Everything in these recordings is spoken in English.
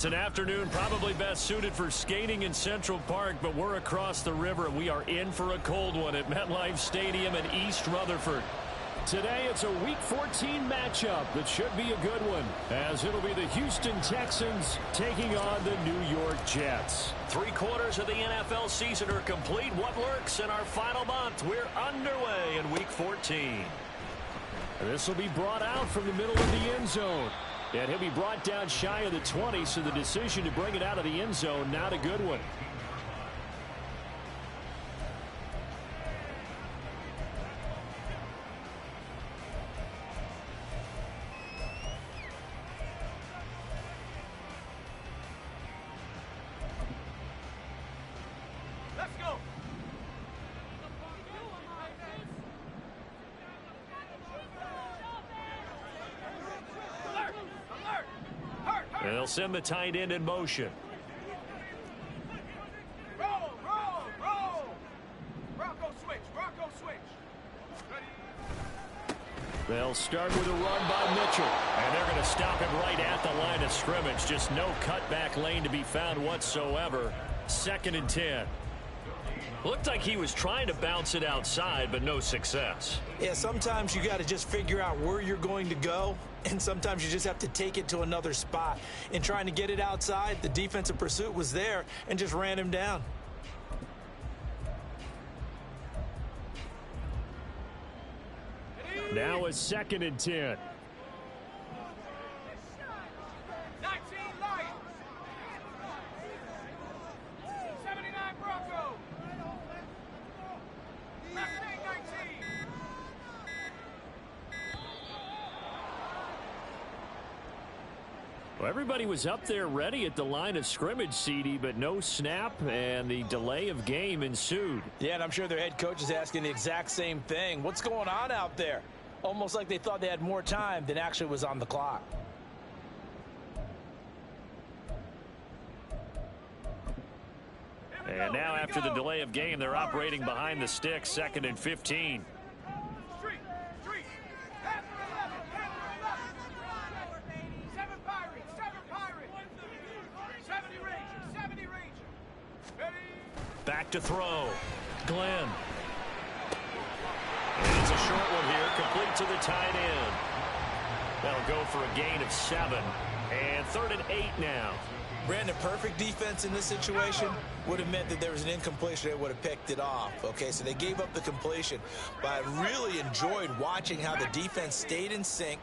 It's an afternoon probably best suited for skating in Central Park, but we're across the river and we are in for a cold one at MetLife Stadium in East Rutherford. Today it's a Week 14 matchup that should be a good one, as it'll be the Houston Texans taking on the New York Jets. 3/4 of the NFL season are complete. What lurks in our final month? We're underway in Week 14. This will be brought out from the middle of the end zone. And he'll be brought down shy of the 20, so the decision to bring it out of the end zone, not a good one. And they'll send the tight end in motion. Roll, roll, roll. Bronco switch, Bronco switch. Ready. They'll start with a run by Mitchell. And they're going to stop him right at the line of scrimmage. Just no cutback lane to be found whatsoever. 2nd and 10. Looked like he was trying to bounce it outside, but no success. Yeah, sometimes you got to just figure out where you're going to go, and sometimes you just have to take it to another spot. In trying to get it outside, the defensive pursuit was there and just ran him down. Now it's 2nd and 10. 19 Lions. 79 Bronco. 19. Well, everybody was up there ready at the line of scrimmage, CD, but no snap, and the delay of game ensued. Yeah, and I'm sure their head coach is asking the exact same thing. What's going on out there? Almost like they thought they had more time than actually was on the clock. And now after the delay of game, they're operating behind the sticks, 2nd and 15. Street. After 11. 7 Pirates. 70 Ranger. Ready. Back to throw. Glenn. And it's a short one here, complete to the tight end. That'll go for a gain of 7. And 3rd and 8 now. Brandon, perfect defense in this situation would have meant that there was an incompletion. They would have picked it off. Okay, so they gave up the completion. But I really enjoyed watching how the defense stayed in sync,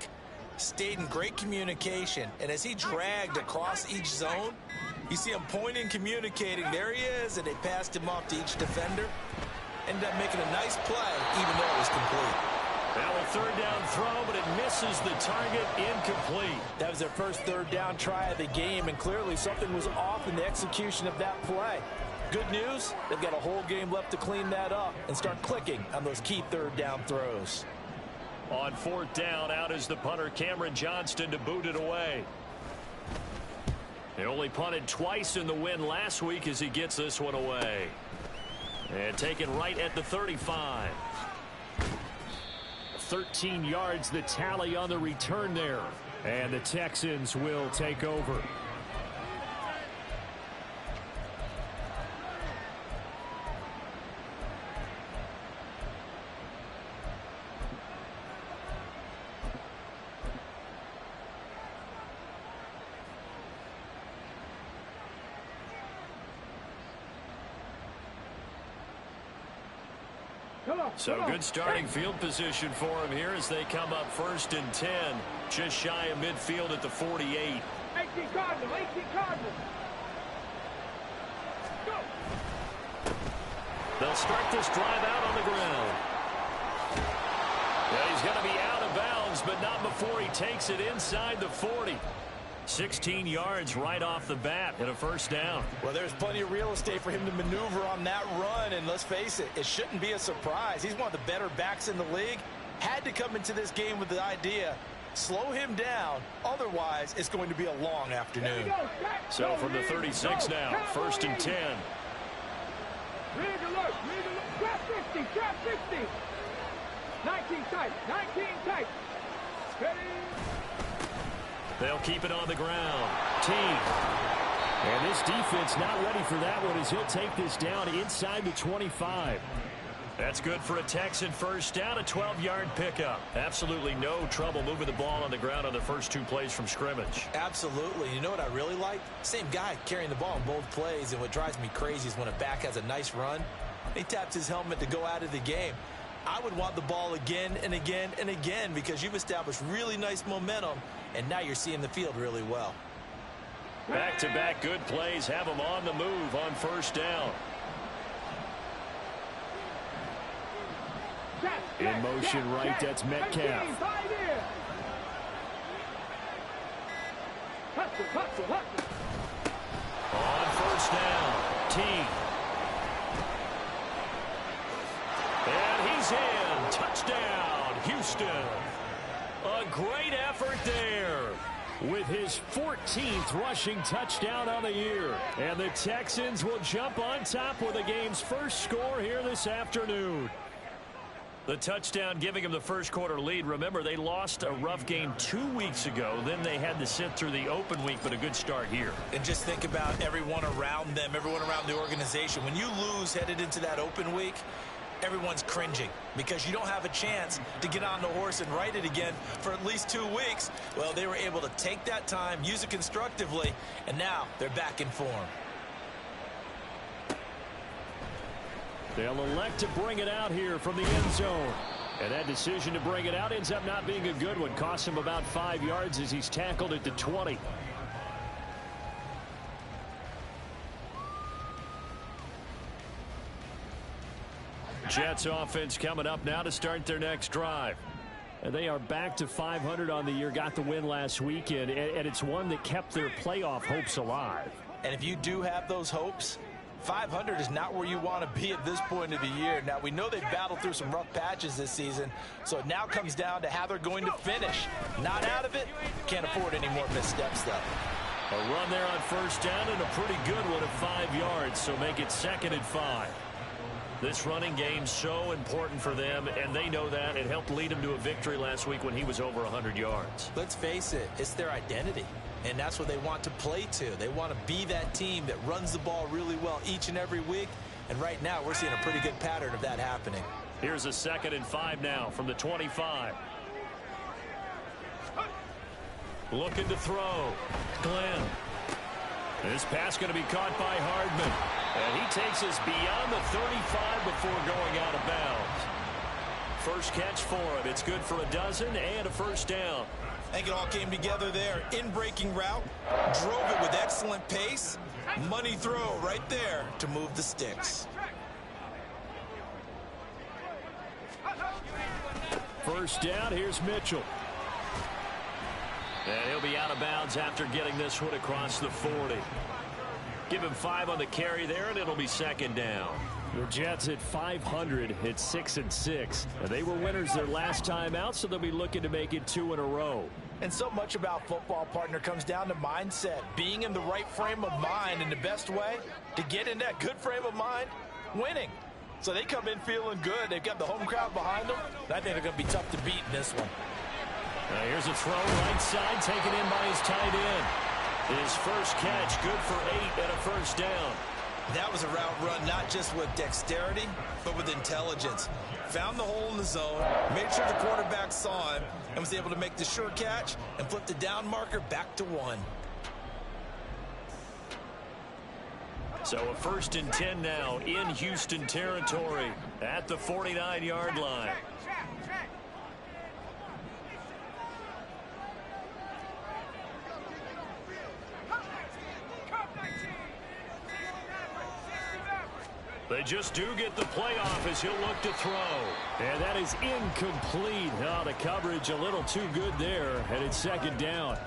stayed in great communication. And as he dragged across each zone, you see him pointing, communicating. There he is, and they passed him off to each defender. Ended up making a nice play, even though it was complete. Now a 3rd down throw, but it misses the target, incomplete. That was their first 3rd down try of the game, and clearly something was off in the execution of that play. Good news, they've got a whole game left to clean that up and start clicking on those key 3rd down throws. On 4th down, out is the punter, Cameron Johnston, to boot it away. They only punted twice in the win last week as he gets this one away. And taken right at the 35. 13 yards, the tally on the return there. And the Texans will take over. So good starting field position for him here as they come up 1st and 10. Just shy of midfield at the 48. 18 Cardinals. Go. They'll start this drive out on the ground. Yeah, he's going to be out of bounds, but not before he takes it inside the 40. 16 yards right off the bat and a 1st down. Well, there's plenty of real estate for him to maneuver on that run, and let's face it, it shouldn't be a surprise. He's one of the better backs in the league. Had to come into this game with the idea, slow him down, otherwise it's going to be a long afternoon. So from the 36 now, 1st and 10. Rig alert. Trap 50. 19 tight. Ready. They'll keep it on the ground. Team. And this defense not ready for that one as he'll take this down inside the 25. That's good for a Texan 1st down, a 12-yard pickup. Absolutely no trouble moving the ball on the ground on the first 2 plays from scrimmage. Absolutely. You know what I really like? Same guy carrying the ball in both plays, and what drives me crazy is when a back has a nice run, he taps his helmet to go out of the game. I would want the ball again and again and again because you've established really nice momentum, and now you're seeing the field really well. Back-to-back good plays have them on the move on 1st down. In motion right, that's Metcalf. On 1st down, Team. And he's in. Touchdown, Houston. A great effort there. with his 14th rushing touchdown on the year. And the Texans will jump on top with the game's first score here this afternoon. The touchdown giving them the first quarter lead. Remember, they lost a rough game 2 weeks ago. Then they had to sit through the open week, but a good start here. And just think about everyone around them, everyone around the organization. When you lose headed into that open week, everyone's cringing because you don't have a chance to get on the horse and ride it again for at least 2 weeks. Well, they were able to take that time, use it constructively, and now they're back in form. They'll elect to bring it out here from the end zone. And that decision to bring it out ends up not being a good one. Costs him about 5 yards as he's tackled at the 20. Jets offense coming up now to start their next drive. And they are back to 500 on the year. Got the win last weekend, and it's one that kept their playoff hopes alive. And if you do have those hopes, 500 is not where you want to be at this point of the year. Now, we know they've battled through some rough patches this season, so it now comes down to how they're going to finish. Not out of it. Can't afford any more missteps, though. A run there on first down and a pretty good one at 5 yards, so make it 2nd and 5. This running game's so important for them, and they know that. It helped lead them to a victory last week when he was over 100 yards. Let's face it, it's their identity, and that's what they want to play to. They want to be that team that runs the ball really well each and every week, and right now we're seeing a pretty good pattern of that happening. Here's a 2nd and 5 now from the 25. Looking to throw. Glenn. This pass going to be caught by Hardman. And he takes us beyond the 35 before going out of bounds. First catch for him. It's good for a dozen and a first down. I think it all came together there. In-breaking route. Drove it with excellent pace. Money throw right there to move the sticks. First down. Here's Mitchell. And he'll be out of bounds after getting this one across the 40. Give him 5 on the carry there, and it'll be 2nd down. The Jets at 500 at 6 and 6. And they were winners their last time out, so they'll be looking to make it 2 in a row. And so much about football, partner, comes down to mindset. Being in the right frame of mind, and the best way to get in that good frame of mind, winning. So they come in feeling good. They've got the home crowd behind them. And I think they're going to be tough to beat in this one. Here's a throw right side taken in by his tight end. His first catch good for 8 and a first down. That was a route run not just with dexterity but with intelligence. Found the hole in the zone, made sure the quarterback saw him, and was able to make the sure catch and flip the down marker back to 1. So a 1st and 10 now in Houston territory at the 49-yard line. They just do get the playoff as he'll look to throw. And that is incomplete. Oh, the coverage a little too good there, and it's 2nd down.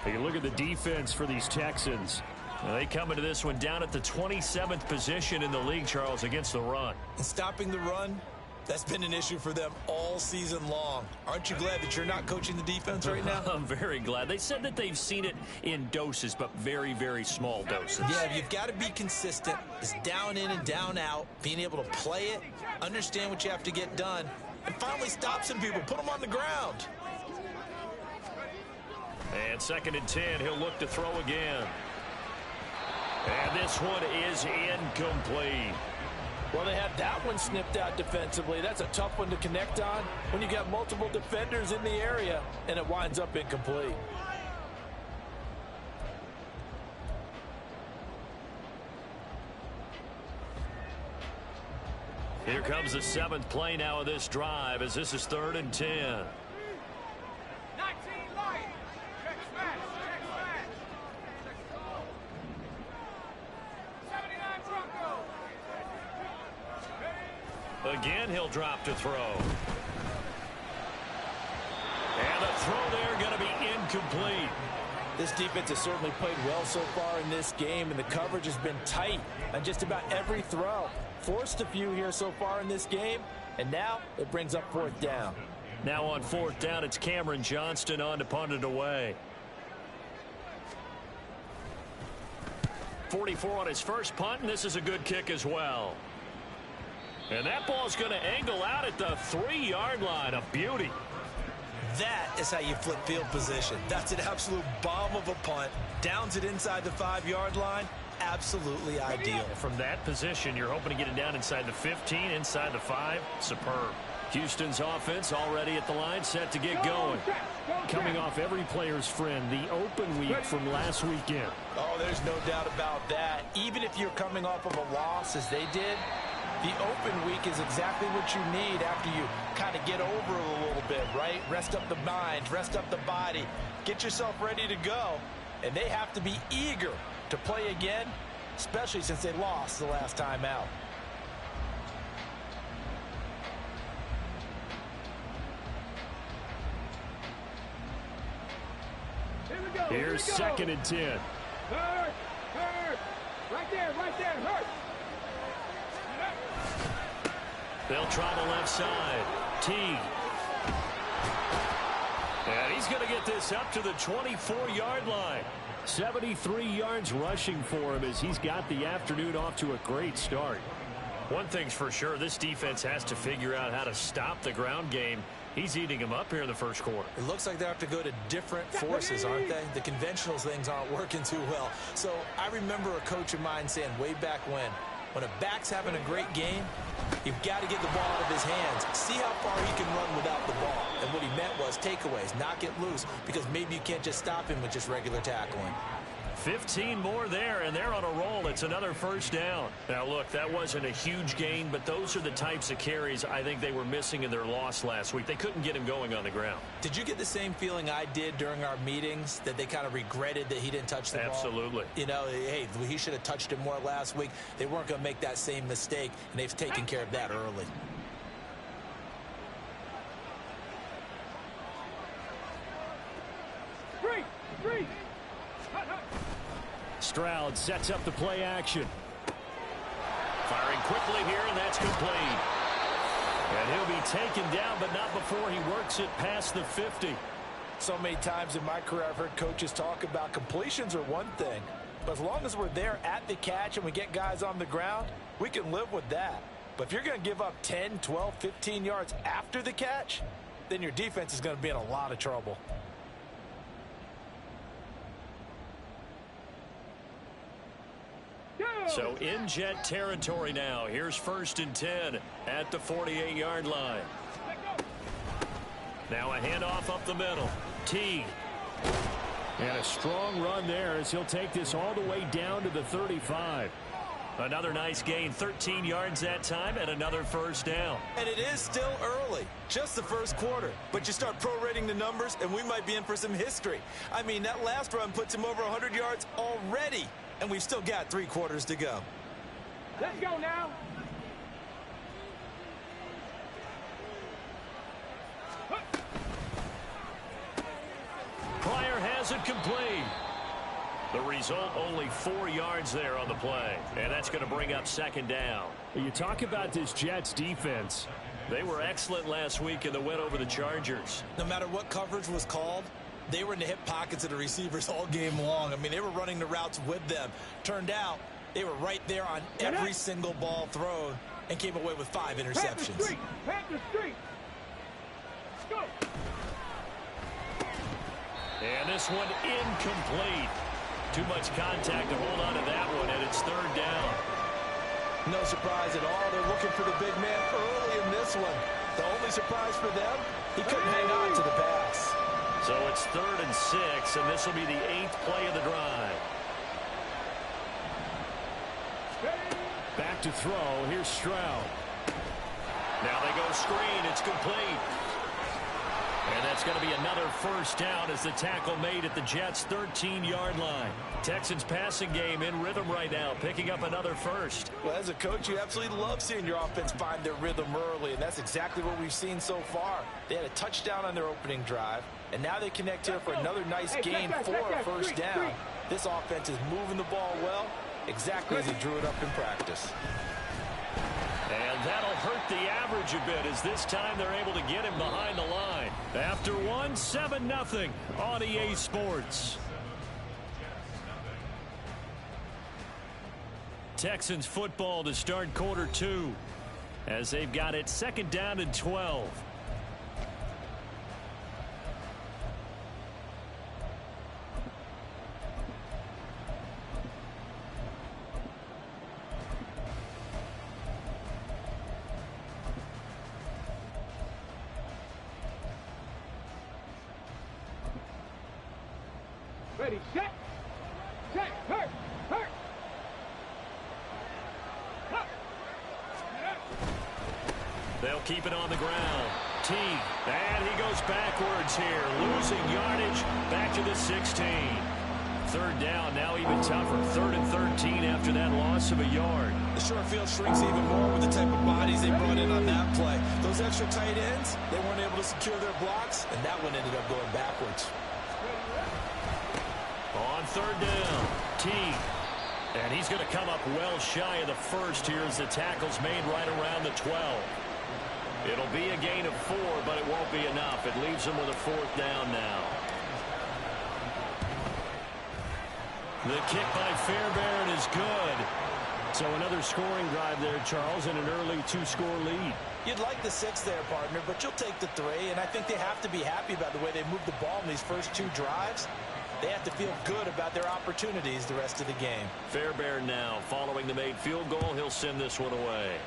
Take a look at the defense for these Texans. Now, they come into this one down at the 27th position in the league, Charles, against the run. And stopping the run, that's been an issue for them all season long. Aren't you glad that you're not coaching the defense right now? I'm very glad. They said that they've seen it in doses, but very, very small doses. Yeah, you've got to be consistent. It's down in and down out, being able to play it, understand what you have to get done, and finally stop some people, put them on the ground. And 2nd and 10, he'll look to throw again. And this one is incomplete. Well, they had that one snipped out defensively. That's a tough one to connect on when you got multiple defenders in the area, and it winds up incomplete. Here comes the 7th play now of this drive as this is 3rd and 10. 19 light. Check smash. Check smash. 79 Bronco. Again, he'll drop to throw. And the throw there going to be incomplete. This defense has certainly played well so far in this game, and the coverage has been tight on just about every throw. Forced a few here so far in this game, and now it brings up 4th down. Now on 4th down, it's Cameron Johnston on to punt it away. 44 on his first punt, and this is a good kick as well. And that ball's going to angle out at the 3-yard line. A beauty. That is how you flip field position. That's an absolute bomb of a punt. Downs it inside the 5-yard line. Absolutely ideal. From that position, you're hoping to get it down inside the 15, inside the 5. Superb. Houston's offense already at the line, set to get going. Coming off every player's friend, the open week from last weekend. Oh, there's no doubt about that. Even if you're coming off of a loss as they did, the open week is exactly what you need after you kind of get over it a little bit, right? Rest up the mind, rest up the body, get yourself ready to go. And they have to be eager to play again, especially since they lost the last time out. Here's 2nd and 10. Hurt. Right there, hurt. They'll try the left side. Teague. And he's going to get this up to the 24-yard line. 73 yards rushing for him as he's got the afternoon off to a great start. One thing's for sure, this defense has to figure out how to stop the ground game. He's eating them up here in the first quarter. It looks like they have to go to different forces, aren't they? The conventional things aren't working too well. So I remember a coach of mine saying way back when a back's having a great game, you've got to get the ball out of his hands. See how far he can run without the ball. And what he meant was takeaways, knock it loose, because maybe you can't just stop him with just regular tackling. 15 more there, and they're on a roll. It's another first down. Now, look, that wasn't a huge gain, but those are the types of carries I think they were missing in their loss last week. They couldn't get him going on the ground. Did you get the same feeling I did during our meetings, that they kind of regretted that he didn't touch the ball? Absolutely. You know, hey, he should have touched it more last week. They weren't going to make that same mistake, and they've taken care of that early. Three. Stroud sets up the play action. Firing quickly here, and that's complete. And he'll be taken down, but not before he works it past the 50. So many times in my career I've heard coaches talk about completions are one thing, but as long as we're there at the catch and we get guys on the ground, we can live with that. But if you're going to give up 10, 12, 15 yards after the catch, then your defense is going to be in a lot of trouble. So in Jet territory now. Here's 1st and 10 at the 48-yard line. Now a handoff up the middle. Teague. And a strong run there as he'll take this all the way down to the 35. Another nice gain, 13 yards that time, and another first down. And it is still early, just the first quarter. But you start prorating the numbers, and we might be in for some history. I mean, that last run puts him over 100 yards already, and we've still got 3 quarters to go. Let's go now. Pryor has it complete. The result, only 4 yards there on the play. And that's going to bring up 2nd down. You talk about this Jets defense. They were excellent last week in the win over the Chargers. No matter what coverage was called, they were in the hip pockets of the receivers all game long. I mean, they were running the routes with them. Turned out, they were right there on every single ball thrown and came away with 5 interceptions. Panther Street. Go. And this one incomplete. Too much contact to hold on to that one, and it's 3rd down. No surprise at all. They're looking for the big man early in this one. The only surprise for them, he couldn't hang on to the pass. So it's 3rd and 6, and this will be the 8th play of the drive. Back to throw. Here's Stroud. Now they go screen. It's complete. And that's going to be another first down as the tackle made at the Jets' 13-yard line. Texans passing game in rhythm right now, picking up another first. Well, as a coach, you absolutely love seeing your offense find their rhythm early, and that's exactly what we've seen so far. They had a touchdown on their opening drive, and now they connect here for another nice gain for a first down. This offense is moving the ball well, exactly as he drew it up in practice. And that'll hurt the average a bit as this time they're able to get him behind the line. After one, 7-0 on EA Sports. Texans football to start quarter 2 as they've got it 2nd down and 12. Ready, set, hurt, hurt. They'll keep it on the ground. Teague, and he goes backwards here, losing yardage back to the 16. 3rd down, now even tougher. 3rd and 13 after that loss of a yard. The short field shrinks even more with the type of bodies they brought in on that play. Those extra tight ends, they weren't able to secure their blocks, and that one ended up going backwards. On 3rd down, Teague. And he's going to come up well shy of the first here as the tackle's made right around the 12. It'll be a gain of 4, but it won't be enough. It leaves him with a 4th down now. The kick by Fairbairn is good. So another scoring drive there, Charles, and an early 2-score lead. You'd like the 6 there, partner, but you'll take the 3, and I think they have to be happy about the way they moved the ball in these first 2 drives. They have to feel good about their opportunities the rest of the game. Fairbairn now, following the made field goal, he'll send this one away.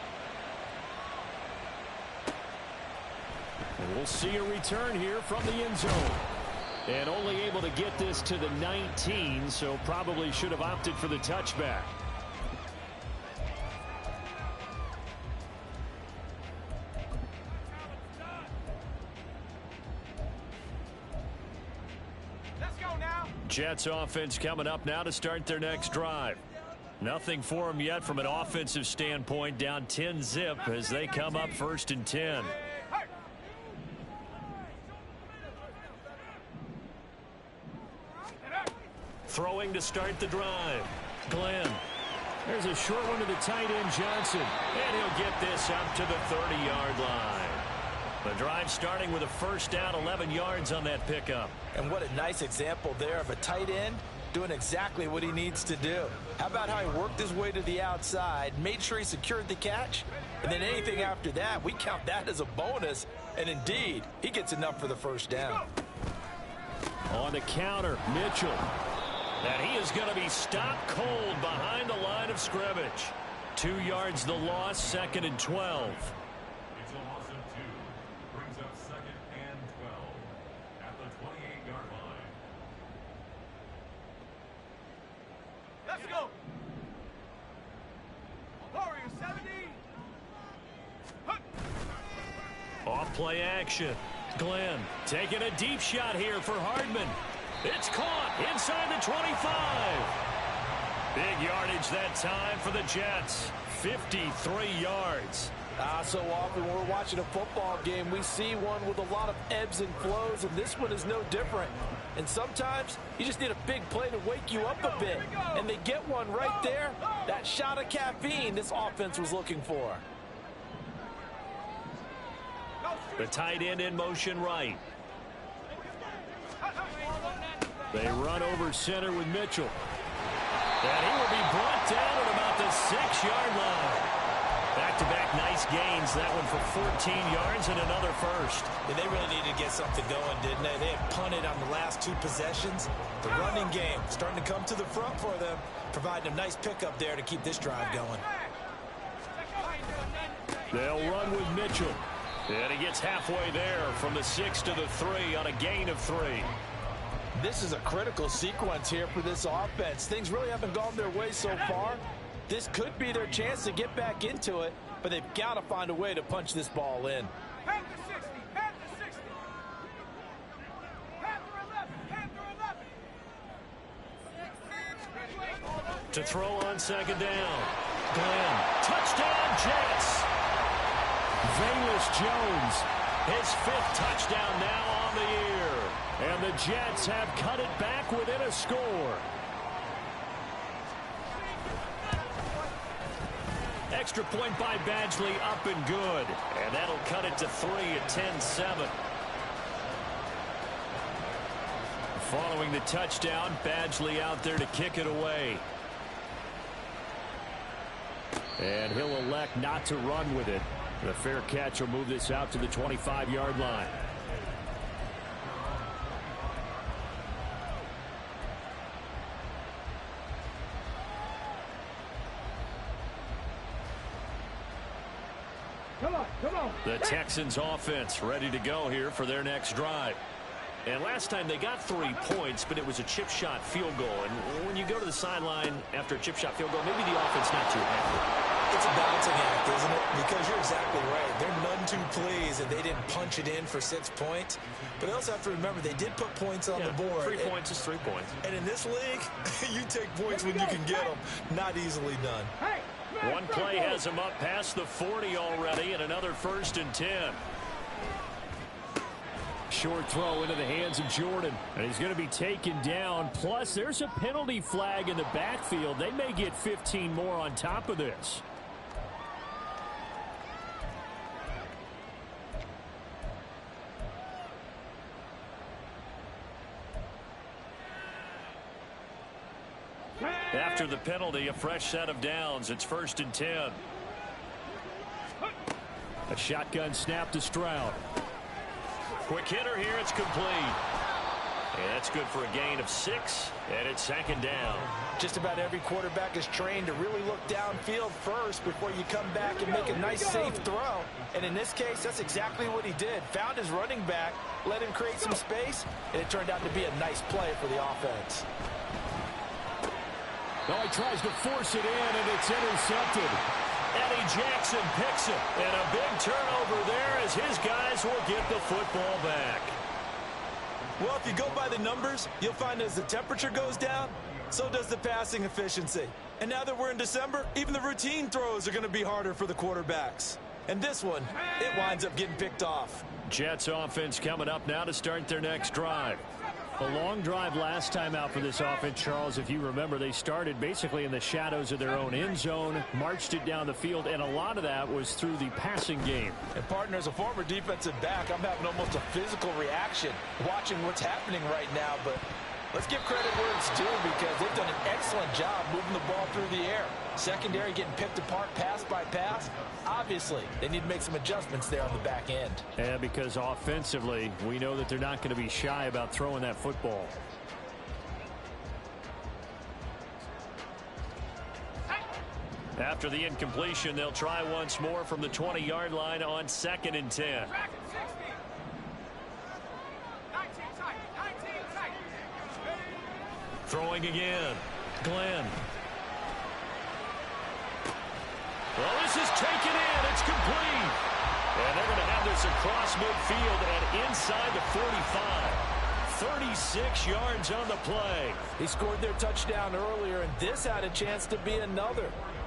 And we'll see a return here from the end zone. And only able to get this to the 19, so probably should have opted for the touchback. Let's go now. Jets offense coming up now to start their next drive. Nothing for them yet from an offensive standpoint, down 10-zip as they come up 1st and 10. Throwing to start the drive. Glenn. There's a short one to the tight end, Johnson. And he'll get this up to the 30-yard line. The drive starting with a 1st down, 11 yards on that pickup. And what a nice example there of a tight end doing exactly what he needs to do. How about how he worked his way to the outside, made sure he secured the catch, and then anything after that, we count that as a bonus. And indeed, he gets enough for the 1st down. On the counter, Mitchell. And he is going to be stopped cold behind the line of scrimmage. 2 yards the loss, 2nd and 12. It's a loss of 2. Brings up 2nd and 12 at the 28-yard line. Let's go. Warrior 70. Off play action. Glenn taking a deep shot here for Hardman. It's caught inside the 25. Big yardage that time for the Jets. 53 yards. So often when we're watching a football game, we see one with a lot of ebbs and flows, and this one is no different. And sometimes you just need a big play to wake you up a bit, and they get one right there. That shot of caffeine this offense was looking for. The tight end in motion right. They run over center with Mitchell. And he will be brought down at about the 6-yard line. Back-to-back nice gains. That one for 14 yards and another 1st. And they really needed to get something going, didn't they? They had punted on the last 2 possessions. The running game starting to come to the front for them, providing a nice pickup there to keep this drive going. They'll run with Mitchell. And he gets halfway there from the 6 to the 3 on a gain of 3. This is a critical sequence here for this offense. Things really haven't gone their way so far. This could be their chance to get back into it, but they've got to find a way to punch this ball in. Panther 60, Panther 60. Panther 11, To throw on 2nd down. Glenn. Touchdown, Jets. Velus Jones. His 5th touchdown now on the year. And the Jets have cut it back within a score. Extra point by Badgley up and good. And that'll cut it to 3 at 10-7. Following the touchdown, Badgley out there to kick it away. And he'll elect not to run with it. The fair catch will move this out to the 25-yard line. Come on. The Texans offense ready to go here for their next drive. And last time they got 3 points, but it was a chip shot field goal. And when you go to the sideline after a chip shot field goal, maybe the offense not too happy. It's a balancing act, isn't it? Because you're exactly right. They're none too pleased that they didn't punch it in for 6 points. But they also have to remember they did put points on the board. 3 points is 3 points. And in this league, you take points when you can get them. Not easily done. Hey, One play has him up past the 40 already, and another 1st and 10. Short throw into the hands of Jordan, and he's going to be taken down. Plus, there's a penalty flag in the backfield. They may get 15 more on top of this. After the penalty, a fresh set of downs. It's 1st and 10. A shotgun snap to Stroud. Quick hitter here. It's complete. And that's good for a gain of 6. And it's 2nd down. Just about every quarterback is trained to really look downfield first before you come back and make a nice, safe throw. And in this case, that's exactly what he did. Found his running back, let him create some space, and it turned out to be a nice play for the offense. Well, he tries to force it in, and it's intercepted. Eddie Jackson picks it, and a big turnover there as his guys will get the football back. Well, if you go by the numbers, you'll find as the temperature goes down, so does the passing efficiency. And now that we're in December, even the routine throws are going to be harder for the quarterbacks. And this one, it winds up getting picked off. Jets offense coming up now to start their next drive. A long drive last time out for this offense, Charles. If you remember, they started basically in the shadows of their own end zone, marched it down the field, and a lot of that was through the passing game. And partner, as a former defensive back, I'm having almost a physical reaction watching what's happening right now. But let's give credit where it's due because they've done an excellent job moving the ball through the air. Secondary getting picked apart pass by pass. Obviously, they need to make some adjustments there on the back end. Yeah, because offensively, we know that they're not going to be shy about throwing that football. After the incompletion, they'll try once more from the 20-yard line on 2nd and 10. Track at 60. 19 tight. 19 tight. Throwing again. Glenn. Well, this is taken in. It's complete. And they're going to have this across midfield and inside the 45. 36 yards on the play. They scored their touchdown earlier, and this had a chance to be another.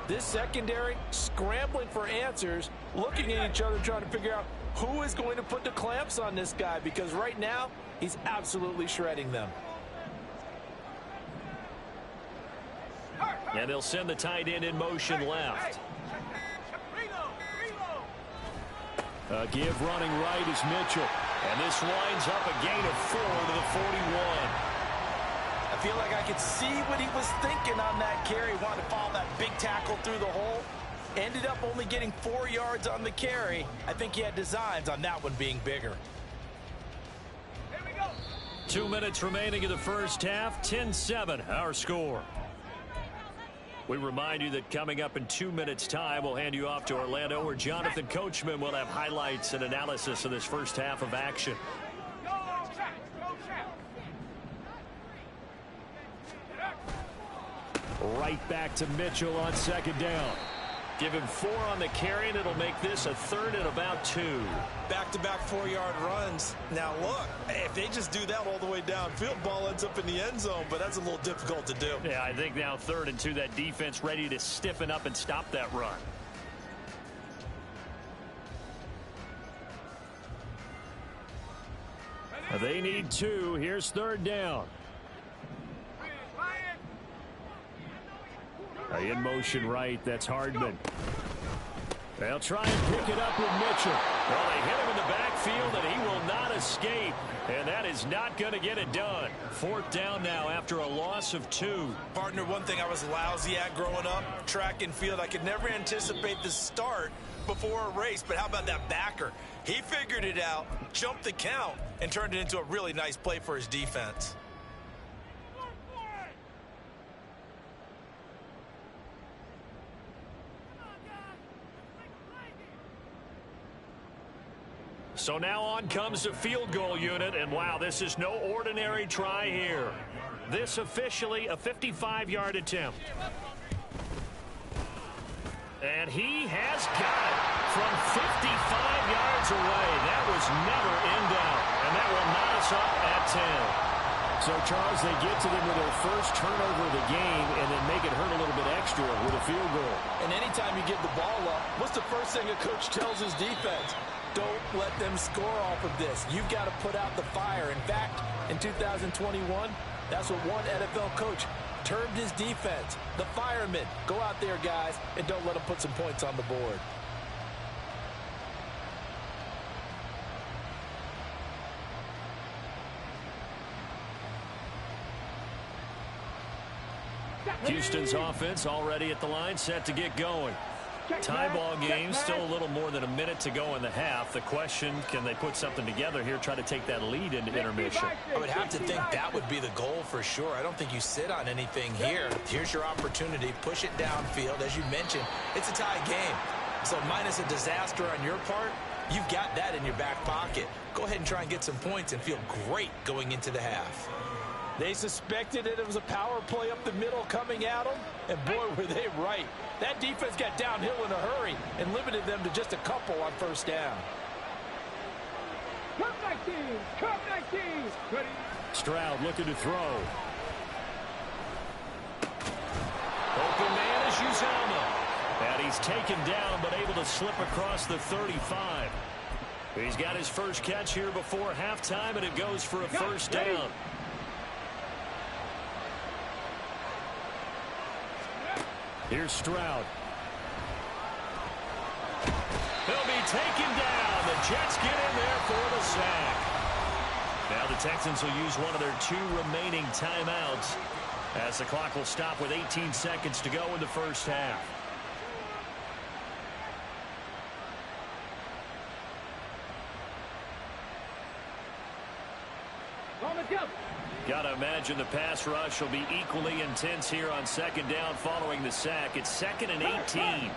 This secondary scrambling for answers, looking at each other, trying to figure out who is going to put the clamps on this guy, because right now he's absolutely shredding them. And they'll send the tight end in motion left. Give running right is Mitchell. And this winds up a gain of 4 to the 41. I feel like I could see what he was thinking on that carry. Wanted to follow that big tackle through the hole. Ended up only getting 4 yards on the carry. I think he had designs on that one being bigger. Here we go. 2 minutes remaining in the first half. 10-7 our score. We remind you that coming up in 2 minutes' time, we'll hand you off to Orlando, where Jonathan Coachman will have highlights and analysis of this first half of action. Go, Jack. Go, Jack. Right back to Mitchell on 2nd down. Give him 4 on the carry, and it'll make this a 3rd and about 2. Back-to-back 4-yard runs. Now, look, if they just do that all the way downfield, ball ends up in the end zone, but that's a little difficult to do. Yeah, I think now 3rd and 2, that defense ready to stiffen up and stop that run. They need 2. Here's 3rd down. In motion right, that's Hardman. They'll try and pick it up with Mitchell. Well, they hit him in the backfield, and he will not escape, and that is not going to get it done. Fourth down now after a loss of 2. Partner, one thing I was lousy at growing up, track and field, I could never anticipate the start before a race, but how about that backer? He figured it out, jumped the count, and turned it into a really nice play for his defense. So now on comes the field goal unit, and wow, this is no ordinary try here. This officially a 55-yard attempt. And he has got it from 55 yards away. That was never in doubt, and that will knot us up at 10. So, Charles, they get to them with their first turnover of the game and then make it hurt a little bit extra with a field goal. And anytime you give the ball up, what's the first thing a coach tells his defense? Don't let them score off of this. You've got to put out the fire. In fact, in 2021, that's what one NFL coach termed his defense. The firemen. Go out there, guys, and don't let them put some points on the board. Houston's offense already at the line, set to get going. Tie ball game, still a little more than a minute to go in the half. The question, can they put something together here, try to take that lead into intermission? I would have to think that would be the goal for sure. I don't think you sit on anything here. Here's your opportunity. Push it downfield. As you mentioned, it's a tie game. So minus a disaster on your part, you've got that in your back pocket. Go ahead and try and get some points and feel great going into the half. They suspected it was a power play up the middle coming at them, and boy, were they right. That defense got downhill in a hurry and limited them to just a couple on first down. Come 19! Come 19! Ready? Stroud looking to throw. Open man is Uzomah. And he's taken down, but able to slip across the 35. He's got his first catch here before halftime, and it goes for a first down. Here's Stroud. He'll be taken down. The Jets get in there for the sack. Now the Texans will use one of their 2 remaining timeouts as the clock will stop with 18 seconds to go in the first half. On the jump! Got to imagine the pass rush will be equally intense here on second down following the sack. It's 2nd and 18.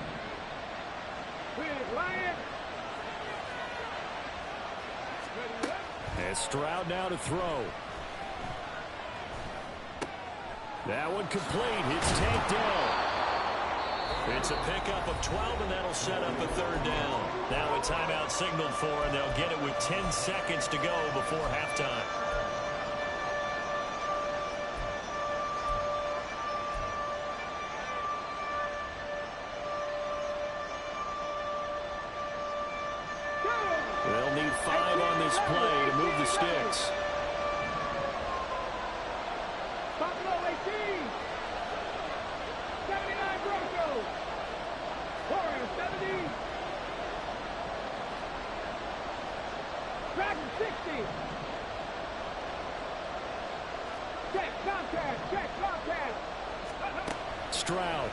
And Stroud now to throw. That one complete. It's tanked down. It's a pickup of 12, and that'll set up a third down. Now a timeout signaled for, and they'll get it with 10 seconds to go before halftime. They'll need 5 on this play to move the sticks. Buffalo 18! 79 Broncos! Warriors 70! Dragons 60! Check, contact! Check, contact! Stroud.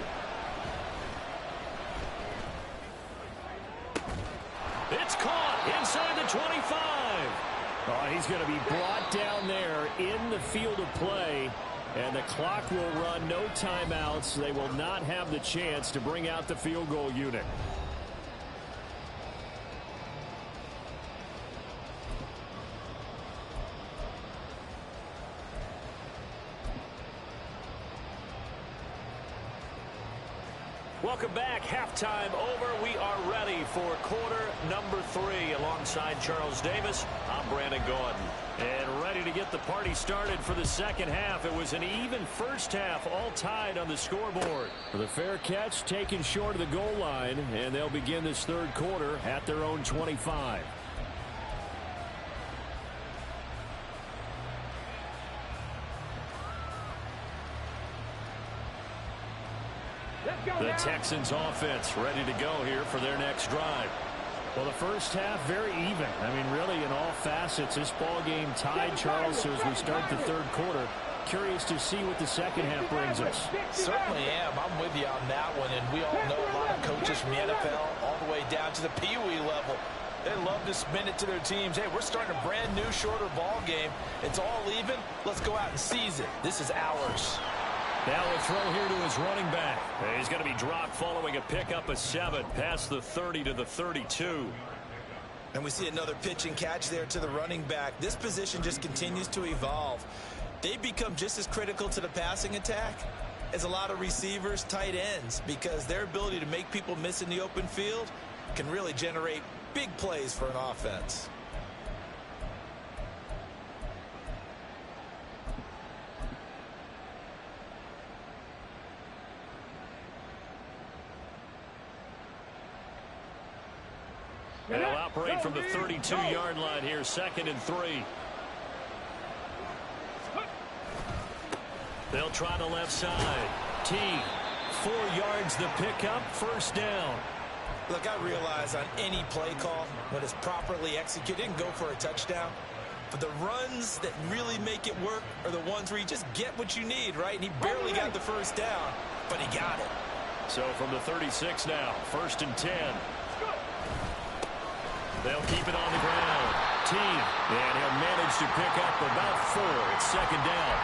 It's caught inside the 25. Oh, he's going to be brought down there in the field of play, and the clock will run. No timeouts. They will not have the chance to bring out the field goal unit. Welcome back. Halftime over. We are ready for quarter number 3. Alongside Charles Davis, I'm Brandon Gordon. And ready to get the party started for the second half. It was an even first half, all tied on the scoreboard. The fair catch taken short of the goal line, and they'll begin this third quarter at their own 25. The Texans offense ready to go here for their next drive. Well, the first half, very even. I mean, really, in all facets, this ball game tied, Charles. So as we start the third quarter, curious to see what the second half brings us. Certainly am. I'm with you on that one. And we all know a lot of coaches from the NFL all the way down to the Pee Wee level. They love to spin it to their teams. Hey, we're starting a brand new, shorter ball game. It's all even. Let's go out and seize it. This is ours. Now a throw here to his running back. He's going to be dropped following a pickup of 7 past the 30 to the 32. And we see another pitch and catch there to the running back. This position just continues to evolve. They become just as critical to the passing attack as a lot of receivers, tight ends, because their ability to make people miss in the open field can really generate big plays for an offense. And he'll operate from the 32-yard line here, 2nd and 3. They'll try the left side. T, 4 yards the pickup, 1st down. Look, I realize on any play call, when it's properly executed, you can go for a touchdown. But the runs that really make it work are the ones where you just get what you need, right? And he barely got the 1st down, but he got it. So from the 36 now, 1st and 10. They'll keep it on the ground. T, and he'll manage to pick up about 4. It's 2nd down.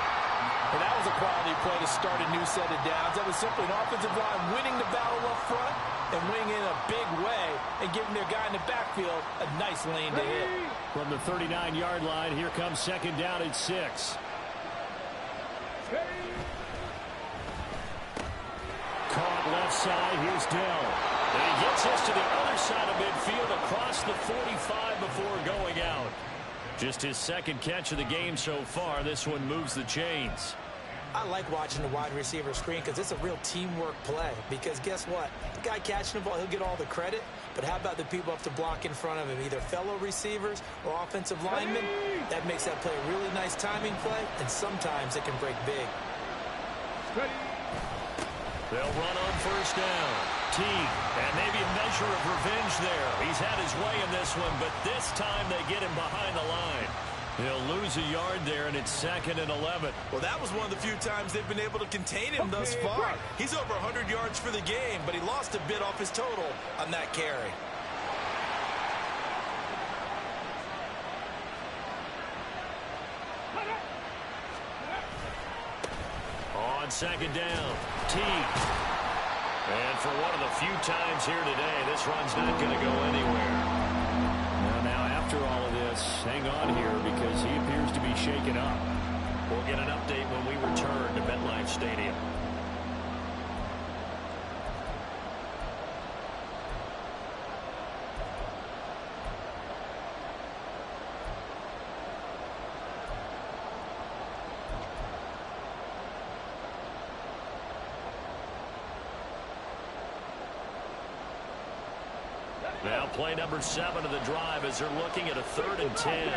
And that was a quality play to start a new set of downs. That was simply an offensive line winning the battle up front and winning in a big way and giving their guy in the backfield a nice lane to hit. From the 39-yard line, here comes 2nd down at 6. Caught left side. Here's Dell. And he gets us to the other side of midfield across the 45 before going out. Just his 2nd catch of the game so far. This one moves the chains. I like watching the wide receiver screen because it's a real teamwork play. Because guess what? The guy catching the ball, he'll get all the credit. But how about the people up to block in front of him? Either fellow receivers or offensive linemen. That makes that play a really nice timing play. And sometimes it can break big. They'll run on 1st down. T, and maybe a measure of revenge there. He's had his way in this one, but this time they get him behind the line. He'll lose a yard there, and it's 2nd and 11. Well, that was one of the few times they've been able to contain him thus far. He's over 100 yards for the game, but he lost a bit off his total on that carry. On 2nd down, T. And for one of the few times here today, this run's not going to go anywhere. Now, after all of this, hang on here because he appears to be shaken up. We'll get an update when we return to MetLife Stadium. Now play number 7 of the drive as they're looking at a 3rd and 10.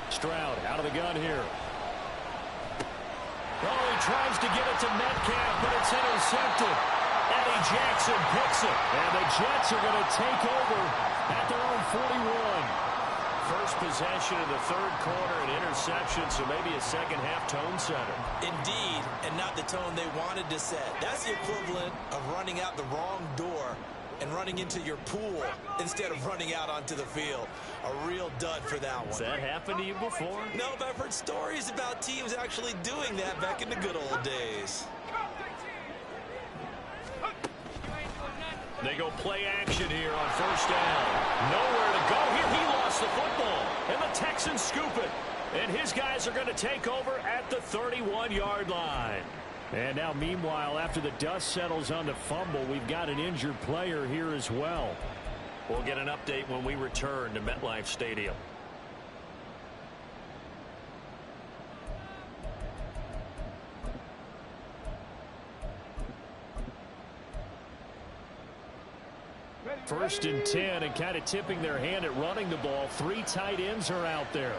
Stroud out of the gun here. Oh, he tries to get it to Metcalf, but it's intercepted. Eddie Jackson picks it. And the Jets are going to take over at their own 41. First possession of the 3rd quarter, an interception, so maybe a second-half tone setter. Indeed, and not the tone they wanted to set. That's the equivalent of running out the wrong door and running into your pool instead of running out onto the field. A real dud for that one. Has that happened to you before? No, but I've heard stories about teams actually doing that back in the good old days. They go play action here on 1st down. Nowhere to go here. He lost the football. And the Texans scoop it. And his guys are going to take over at the 31-yard line. And now, meanwhile, after the dust settles on the fumble, we've got an injured player here as well. We'll get an update when we return to MetLife Stadium. First and 10, and kind of tipping their hand at running the ball. 3 tight ends are out there.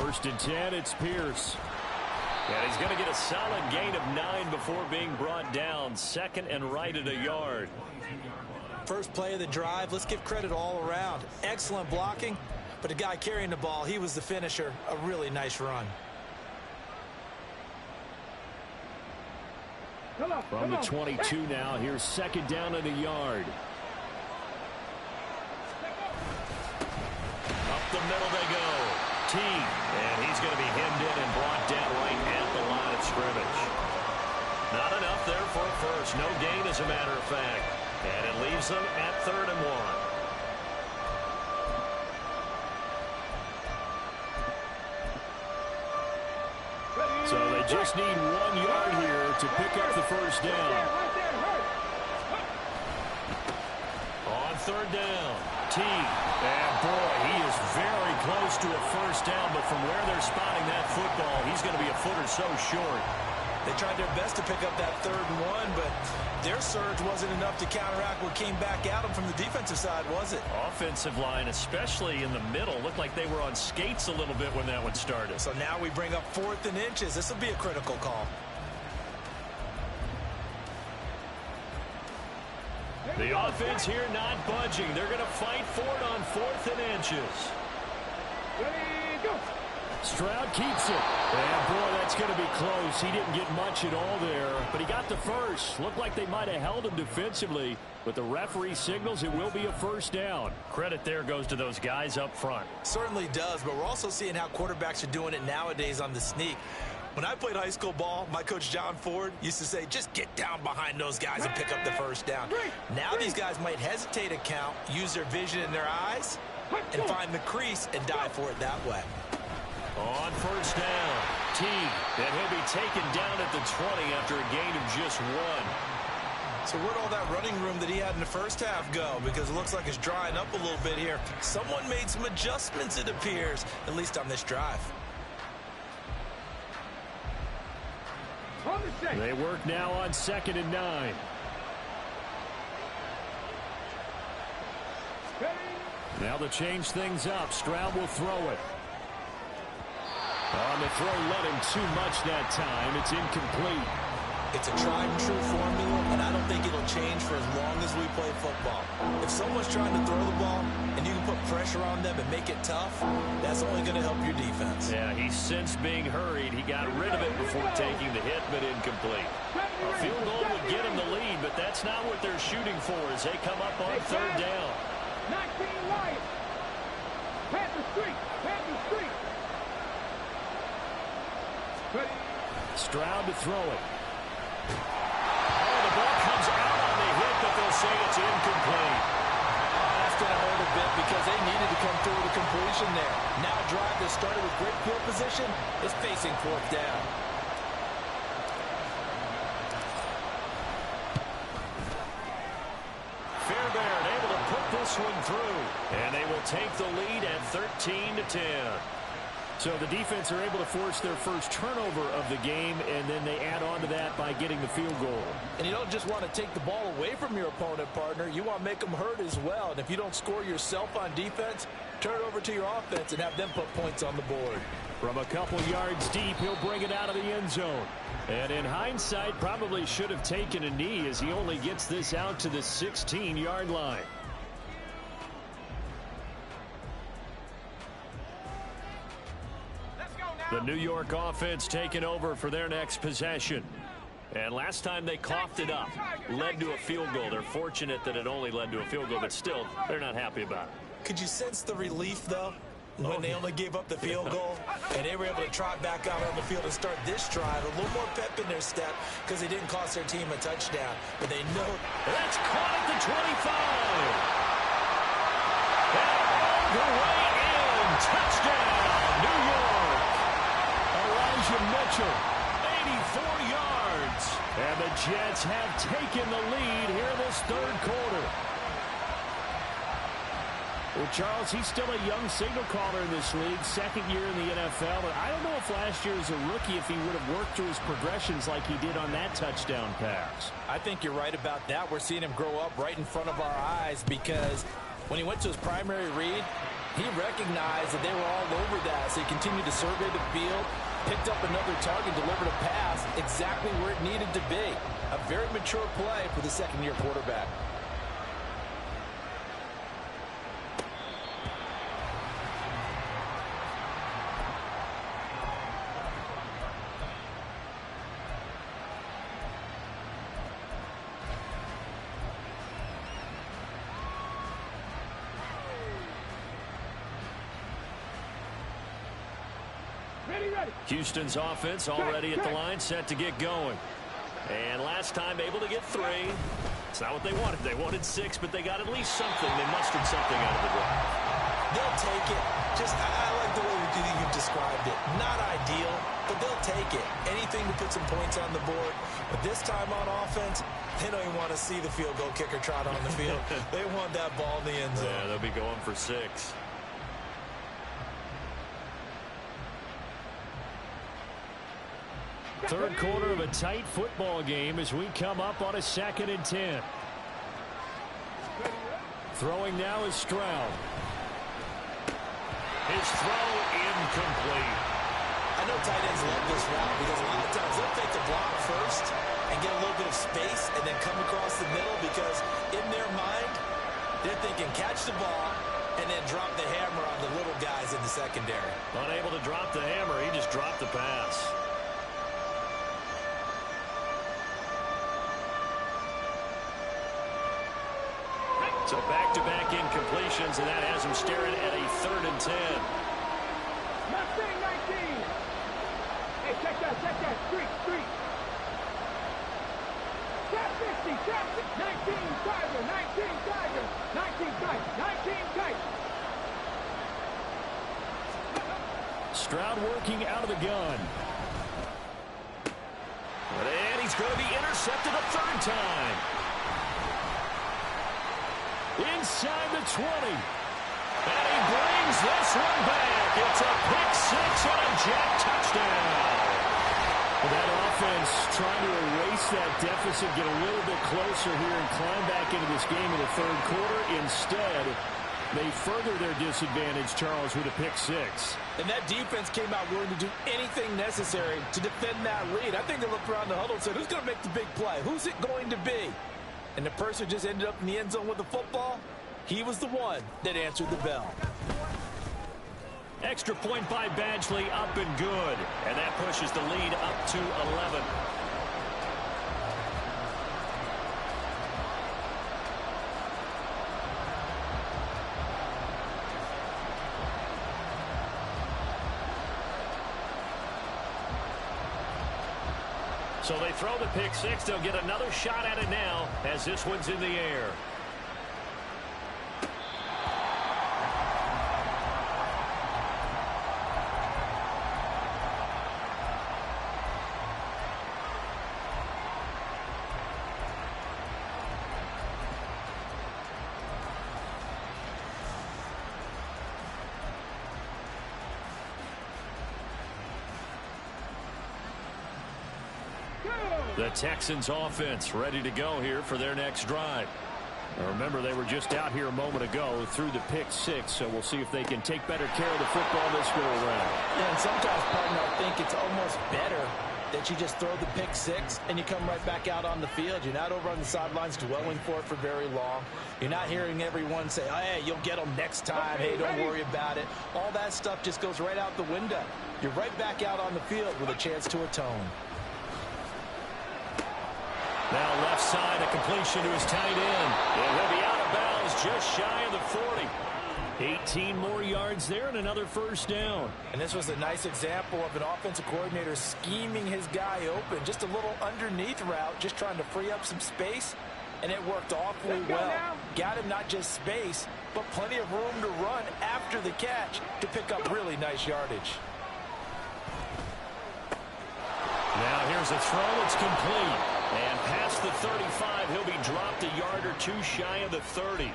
First and 10, it's Pierce. And he's going to get a solid gain of 9 before being brought down. Second and right at a yard. First play of the drive, let's give credit all around. Excellent blocking, but the guy carrying the ball, he was the finisher. A really nice run. From the 22 now, here's second down and a yard. Up the middle they go. T, and he's going to be hemmed in and brought down right at the line of scrimmage. Not enough there for a first. No gain, as a matter of fact. And it leaves them at 3rd and 1. So they just need 1 yard here to pick up the first down. On 3rd down, T. And boy, he is very close to a first down, but from where they're spotting that football, he's going to be a foot or so short. They tried their best to pick up that 3rd and 1, but their surge wasn't enough to counteract what came back at them from the defensive side, was it? Offensive line, especially in the middle, looked like they were on skates a little bit when that one started. So now we bring up 4th and inches. This will be a critical call. The offense here not budging. They're going to fight for it on 4th and inches. Stroud keeps it. And boy, that's going to be close. He didn't get much at all there, but he got the first. Looked like they might have held him defensively, but the referee signals it will be a first down. Credit there goes to those guys up front. Certainly does, but we're also seeing how quarterbacks are doing it nowadays on the sneak. When I played high school ball, my coach John Ford used to say, just get down behind those guys and pick up the first down. Now these guys might hesitate a count, use their vision in their eyes, and find the crease and dive for it that way. On first down, T, and he'll be taken down at the 20 after a gain of just 1. So where'd all that running room that he had in the first half go? Because it looks like it's drying up a little bit here. Someone made some adjustments, it appears, at least on this drive. They work now on 2nd and 9. Now to change things up, Stroud will throw it. On the throw, let him too much that time. It's incomplete. It's a tried and true formula, and I don't think it'll change for as long as we play football. If someone's trying to throw the ball and you can put pressure on them and make it tough, that's only going to help your defense. Yeah, he sensed being hurried. He got rid of it before taking the hit, but incomplete. A field goal would get him the lead, but that's not what they're shooting for as they come up on 3rd down. 19 Lions. Panther Street. Panther Street. Stroud to throw it. Oh, the ball comes out on the hit, but they'll say it's incomplete. That's going to hurt a bit because they needed to come through with a completion there. Now a drive that started with great field position is facing 4th down. Fairbairn able to put this one through, and they will take the lead at 13-10. So the defense are able to force their first turnover of the game, and then they add on to that by getting the field goal. And you don't just want to take the ball away from your opponent, partner. You want to make them hurt as well. And if you don't score yourself on defense, turn it over to your offense and have them put points on the board. From a couple yards deep, he'll bring it out of the end zone. And in hindsight, probably should have taken a knee as he only gets this out to the 16-yard line. The New York offense taking over for their next possession. And last time they coughed it up, led to a field goal. They're fortunate that it only led to a field goal, but still, they're not happy about it. Could you sense the relief, though, when they only gave up the field goal and they were able to trot back out on the field and start this drive? A little more pep in their step because they didn't cost their team a touchdown. But they know. That's caught at the 25. And all the way in. Touchdown, New York. Mitchell, 84 yards. And the Jets have taken the lead here in this 3rd quarter. Well, Charles, he's still a young signal caller in this league, 2nd year in the NFL. But I don't know if last year as a rookie, if he would have worked through his progressions like he did on that touchdown pass. I think you're right about that. We're seeing him grow up right in front of our eyes because when he went to his primary read, He recognized that they were all over that, so he continued to survey the field, picked up another target, delivered a pass exactly where it needed to be. A very mature play for the second-year quarterback. Houston's offense already at the line, set to get going. And last time able to get 3. It's not what they wanted. They wanted 6, but they got at least something. They mustered something out of the drive. They'll take it. I like the way you've described it. Not ideal, but they'll take it. Anything to put some points on the board. But this time on offense, they don't even want to see the field goal kicker trot on the field. They want that ball in the end zone. Yeah, they'll be going for 6. Third quarter of a tight football game as we come up on a 2nd and 10. Throwing now is Stroud. His throw incomplete. I know tight ends love this route because a lot of times they'll take the block first and get a little bit of space and then come across the middle because in their mind, they're thinking catch the ball and then drop the hammer on the little guys in the secondary. Unable to drop the hammer, he just dropped the pass. So back-to-back incompletions, and that has him staring at a 3rd and 10. Mustang 19. Hey, check that. Street. Tap 50, tap 19 Tiger, 19 Tiger. Stroud working out of the gun. And he's going to be intercepted a 3rd time. Inside the 20. And he brings this one back. It's a pick 6 and a jet touchdown. Well, that offense trying to erase that deficit, get a little bit closer here and climb back into this game in the 3rd quarter. Instead, they further their disadvantage, Charles, with a pick 6. And that defense came out willing to do anything necessary to defend that lead. I think they looked around the huddle and said, who's going to make the big play? Who's it going to be? And the person just ended up in the end zone with the football. He was the one that answered the bell. Extra point by Badgley, up and good. And that pushes the lead up to 11. So they throw the pick 6. They'll get another shot at it now as this one's in the air. The Texans offense ready to go here for their next drive. Now remember, they were just out here a moment ago through the pick 6, so we'll see if they can take better care of the football this go around. Yeah, and sometimes, partner, I think it's almost better that you just throw the pick 6 and you come right back out on the field. You're not over on the sidelines dwelling for it for very long. You're not hearing everyone say, oh, hey, you'll get them next time. Hey, don't worry about it. All that stuff just goes right out the window. You're right back out on the field with a chance to atone. Now left side, a completion to his tight end. And he'll be out of bounds just shy of the 40. 18 more yards there and another first down. And this was a nice example of an offensive coordinator scheming his guy open. Just a little underneath route, just trying to free up some space. And it worked awfully well. Got him not just space, but plenty of room to run after the catch to pick up really nice yardage. Now here's a throw. It's complete. And past the 35, he'll be dropped a yard or 2 shy of the 30.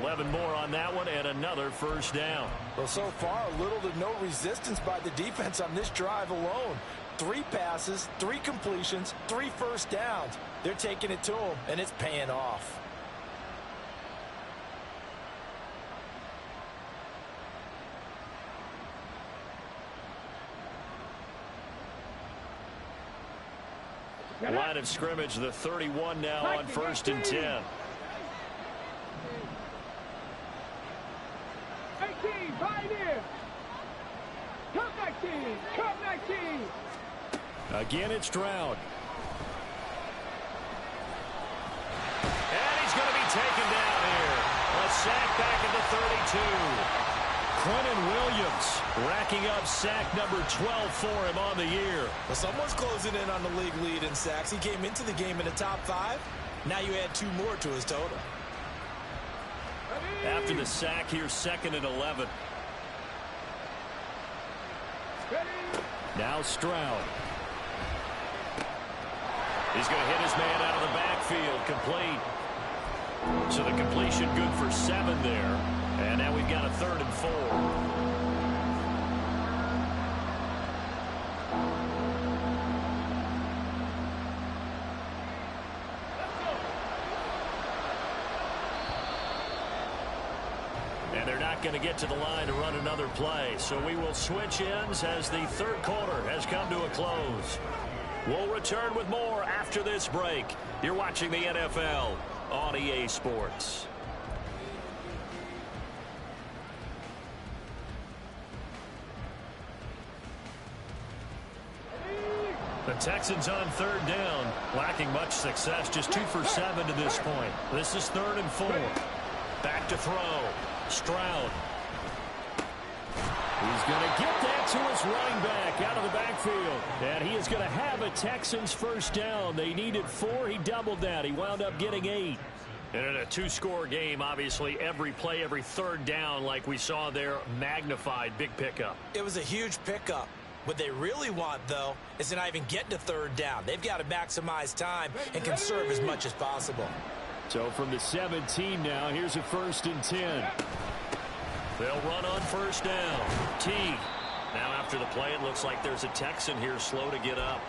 11 more on that one and another first down. Well, so far, little to no resistance by the defense on this drive alone. 3 passes, 3 completions, 3 first downs. They're taking it to them, and it's paying off. Line of scrimmage, the 31 now on 1st and 10. 18, right in. Come 19, come 19. Again, it's Stroud. And he's going to be taken down here. A sack back at the 32. Quentin Williams racking up sack number 12 for him on the year. Well, someone's closing in on the league lead in sacks. He came into the game in the top 5. Now you add 2 more to his total. After the sack, here's 2nd and 11. Now Stroud. He's going to hit his man out of the backfield. Complete. So the completion good for 7 there. And now we've got a 3rd and 4. And they're not going to get to the line to run another play. So we will switch ends as the 3rd quarter has come to a close. We'll return with more after this break. You're watching the NFL on EA Sports. The Texans on 3rd down, lacking much success, just 2 for 7 to this point. This is 3rd and 4. Back to throw. Stroud. He's going to get that to his running back out of the backfield. And he is going to have a Texans first down. They needed 4. He doubled that. He wound up getting 8. And in a 2-score game, obviously, every play, every 3rd down, like we saw there, magnified. Big pickup. It was a huge pickup. What they really want, though, is to not even get to 3rd down. They've got to maximize time and conserve as much as possible. So from the 17 now, here's a 1st and 10. They'll run on 1st down. T. Now after the play, it looks like there's a Texan here slow to get up.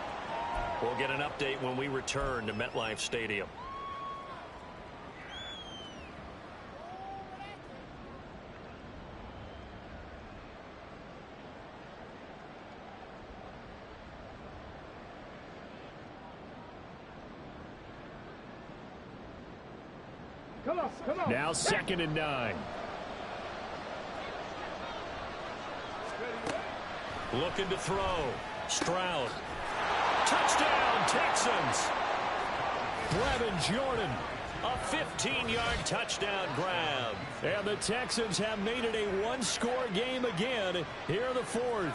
We'll get an update when we return to MetLife Stadium. Come on. Now 2nd and 9. Looking to throw. Stroud. Touchdown, Texans. Brevin Jordan. A 15-yard touchdown grab. And the Texans have made it a 1-score game again here in the 4th.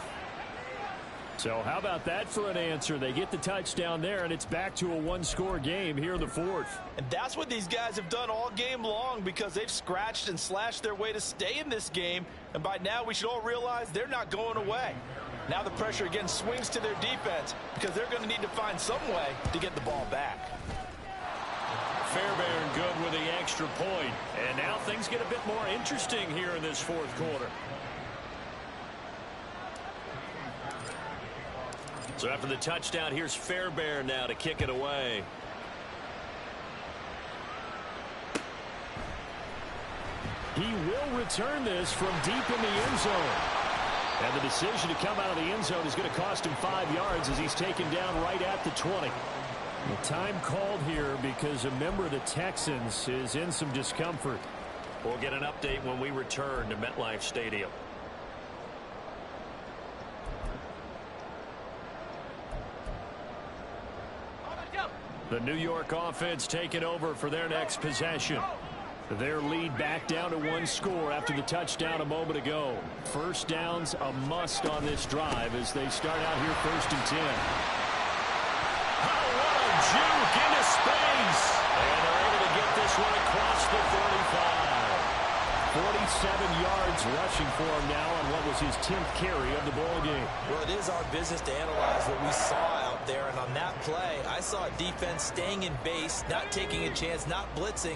So how about that for an answer? They get the touchdown there, and it's back to a 1-score game here in the 4th. And that's what these guys have done all game long, because they've scratched and slashed their way to stay in this game. And by now, we should all realize they're not going away. Now the pressure again swings to their defense, because they're going to need to find some way to get the ball back. Fairbairn good with the extra point. And now things get a bit more interesting here in this 4th quarter. So after the touchdown, here's Fairbairn now to kick it away. He will return this from deep in the end zone. And the decision to come out of the end zone is going to cost him 5 yards as he's taken down right at the 20. The time called here because a member of the Texans is in some discomfort. We'll get an update when we return to MetLife Stadium. The New York offense taking over for their next possession. Their lead back down to 1 score after the touchdown a moment ago. 1st down's a must on this drive as they start out here 1st and 10. Oh, what a juke into space. And they're able to get this one across the 45. 47 yards rushing for him now on what was his 10th carry of the ball game. Well, it is our business to analyze what we saw out there. And on that play, I saw a defense staying in base, not taking a chance, not blitzing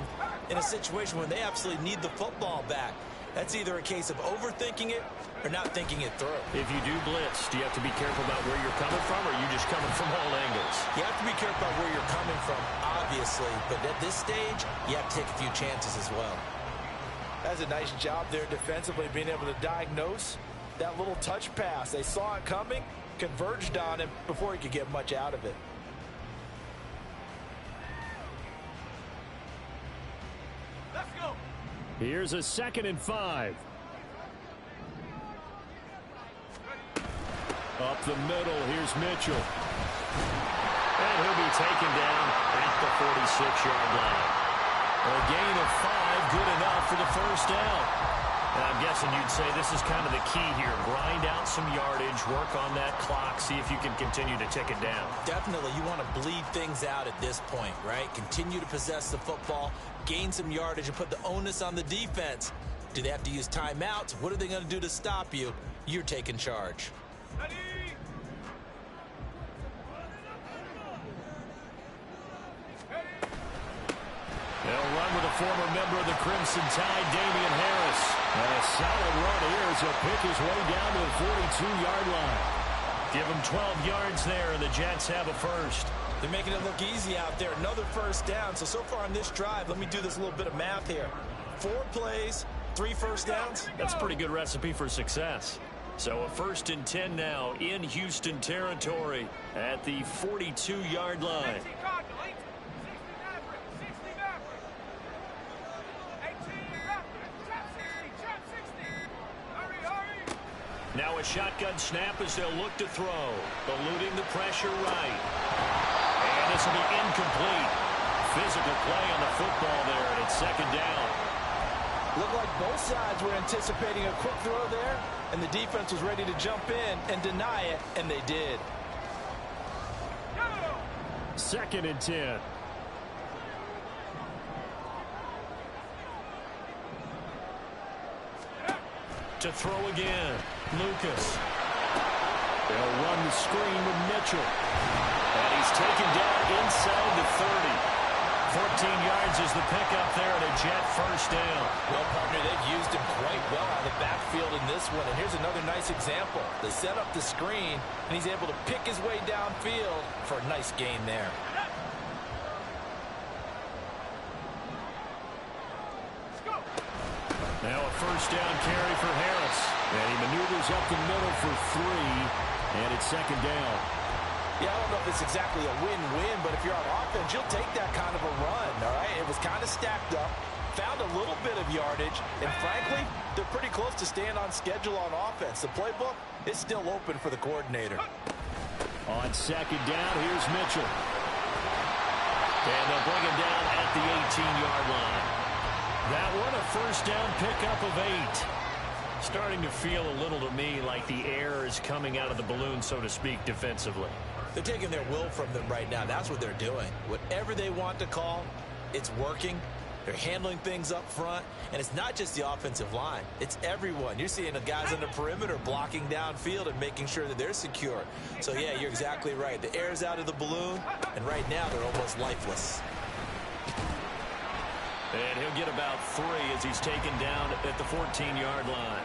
in a situation when they absolutely need the football back. That's either a case of overthinking it or not thinking it through. If you do blitz, do you have to be careful about where you're coming from, or are you just coming from all angles? You have to be careful about where you're coming from, obviously. But at this stage, you have to take a few chances as well. That's a nice job there defensively, being able to diagnose that little touch pass. They saw it coming, converged on him before he could get much out of it. Here's a 2nd and 5. Up the middle, here's Mitchell. And he'll be taken down at the 46-yard line. A gain of 5, good enough for the first down. And I'm guessing you'd say this is kind of the key here. Grind out some yardage, work on that clock, see if you can continue to tick it down. Definitely, you want to bleed things out at this point, right? Continue to possess the football, gain some yardage, and put the onus on the defense. Do they have to use timeouts? What are they going to do to stop you? You're taking charge. They'll run with a former member of the Crimson Tide, Damian Harris. And a solid run here as he'll pick his way down to the 42-yard line. Give him 12 yards there, and the Jets have a first. They're making it look easy out there. Another first down. So far on this drive, let me do this little bit of math here. 4 plays, 3 first downs. That's a pretty good recipe for success. So a 1st and 10 now in Houston territory at the 42-yard line. Now a shotgun snap as they'll look to throw. Eluding the pressure right. And this will be incomplete. Physical play on the football there, and it's 2nd down. Looked like both sides were anticipating a quick throw there, and the defense was ready to jump in and deny it, and they did. 2nd and 10. To throw again, Lucas. They'll run the screen with Mitchell. And he's taken down inside the 30. 14 yards is the pickup there, and a Jet first down. Well, partner, they've used him quite well out of the backfield in this one. And here's another nice example. They set up the screen, and he's able to pick his way downfield for a nice gain there. Now a first down carry for Harris. And he maneuvers up the middle for 3. And it's 2nd down. Yeah, I don't know if it's exactly a win-win, but if you're on offense, you'll take that kind of a run, all right? It was kind of stacked up, found a little bit of yardage, and frankly, they're pretty close to staying on schedule on offense. The playbook is still open for the coordinator. On 2nd down, here's Mitchell. And they'll bring him down at the 18-yard line. That one a first down pickup of 8. Starting to feel a little to me like the air is coming out of the balloon, so to speak, defensively. They're taking their will from them right now. That's what they're doing. Whatever they want to call, it's working. They're handling things up front. And it's not just the offensive line. It's everyone. You're seeing the guys on the perimeter blocking downfield and making sure that they're secure. So, yeah, you're exactly right. The air's out of the balloon, and right now they're almost lifeless. And he'll get about 3 as he's taken down at the 14-yard line.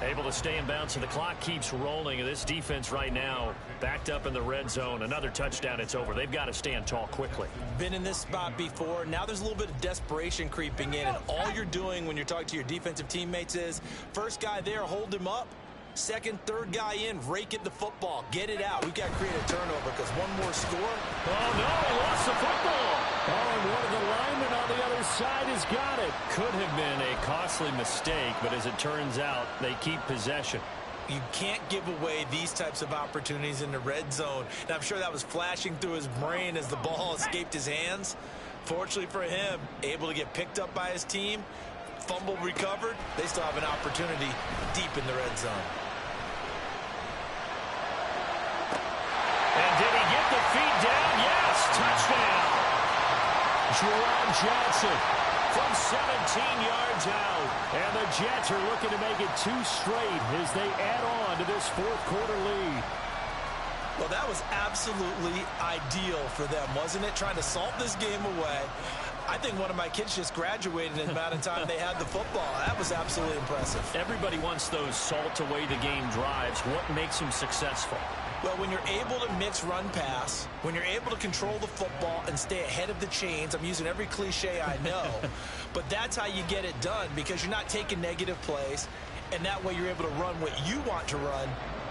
Able to stay in bounds, and the clock keeps rolling. And this defense right now backed up in the red zone. Another touchdown, it's over. They've got to stand tall quickly. Been in this spot before. Now there's a little bit of desperation creeping in. And all you're doing when you're talking to your defensive teammates is, first guy there, hold him up. Second, third guy in, rake at the football. Get it out. We've got to create a turnover because one more score. Oh, no, he lost the football. Oh, and one of the linemen on the other side has got it. Could have been a costly mistake, but as it turns out, they keep possession. You can't give away these types of opportunities in the red zone. And I'm sure that was flashing through his brain as the ball escaped his hands. Fortunately for him, able to get picked up by his team, fumble recovered. They still have an opportunity deep in the red zone. And did he get the feet down? Yes, touchdown. Jerome Johnson from 17 yards out. And the Jets are looking to make it 2 straight as they add on to this 4th quarter lead. Well, that was absolutely ideal for them, wasn't it? Trying to salt this game away. I think one of my kids just graduated in the amount of time they had the football. That was absolutely impressive. Everybody wants those salt away the game drives. What makes them successful? Well, when you're able to mix run-pass, when you're able to control the football and stay ahead of the chains, I'm using every cliche I know, but that's how you get it done because you're not taking negative plays, and that way you're able to run what you want to run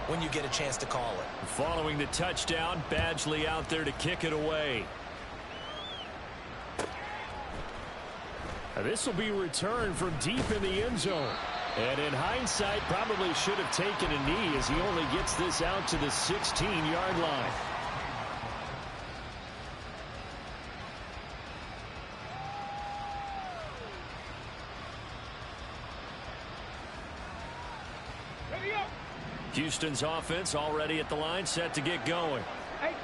when you get a chance to call it. Following the touchdown, Badgley out there to kick it away. A This will be returned from deep in the end zone. And in hindsight, probably should have taken a knee as he only gets this out to the 16-yard line. Houston's offense already at the line, set to get going.